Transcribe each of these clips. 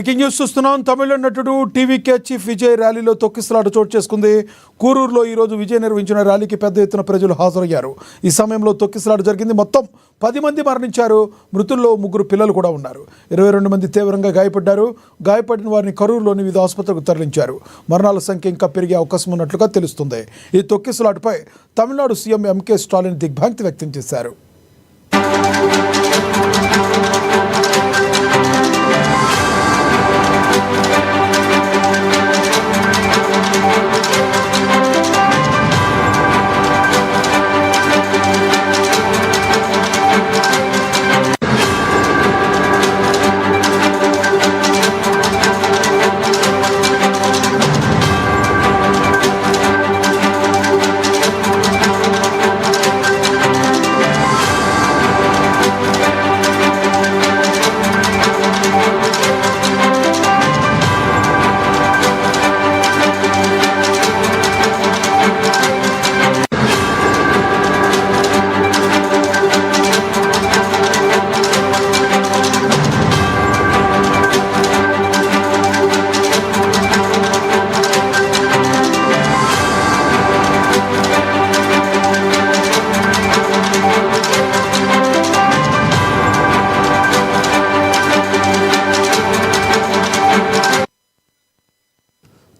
Breaking news చూస్తున్నాం. తమిళ నటుడు TVK chief Vijay ర్యాలీలో తొక్కిసలాట చోటు చేసుకుంది. కూరూరులో ఈరోజు విజయ్ నిర్వహించిన ర్యాలీకి పెద్ద ఎత్తున ప్రజలు హాజరయ్యారు. ఈ సమయంలో తొక్కిసలాట జరిగింది. మొత్తం 10 మంది మరణించారు. మృతుల్లో 3 పిల్లలు కూడా ఉన్నారు. 22 మంది తీవ్రంగా గాయపడ్డారు. గాయపడిన వారిని కరూరులోని వివిధ ఆసుపత్రులకు తరలించారు. మరణాల సంఖ్య ఇంకా పెరిగే అవకాశం ఉన్నట్లుగా తెలుస్తుంది. ఈ తొక్కిసలాటపై తమిళనాడు సీఎం ఎంకే స్టాలిన్ దిగ్భ్రాంతి వ్యక్తం చేశారు.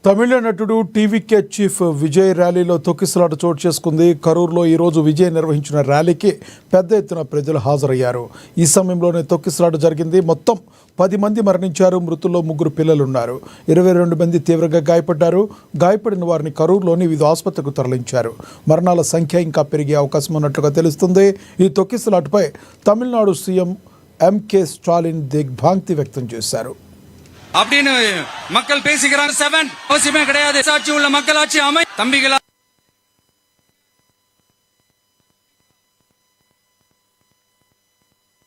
తమిళ నటుడు టీవీకే చీఫ్ విజయ్ ర్యాలీలో తొక్కిసలాట చోటు చేసుకుంది. కరూరులో ఈరోజు విజయ్ నిర్వహించిన ర్యాలీకి పెద్ద ఎత్తున ప్రజలు హాజరయ్యారు. ఈ సమయంలోనే తొక్కిసలాట జరిగింది. మొత్తం 10 మంది మరణించారు. మృతుల్లో 3 పిల్లలు ఉన్నారు. 22 మంది తీవ్రంగా గాయపడ్డారు. గాయపడిన వారిని కరూరులోని వివిధ ఆసుపత్రులకు తరలించారు. మరణాల సంఖ్య ఇంకా పెరిగే అవకాశం ఉన్నట్లుగా తెలుస్తుంది. ఈ తొక్కిసలాటపై తమిళనాడు సీఎం ఎంకే స్టాలిన్ దిగ్భ్రాంతి వ్యక్తం చేశారు. அப்படின்னு மக்கள் பேசுகிறார். 7 அவசியமே கிடையாது. சாட்சி உள்ள மக்களாட்சி அமை தம்பிகளா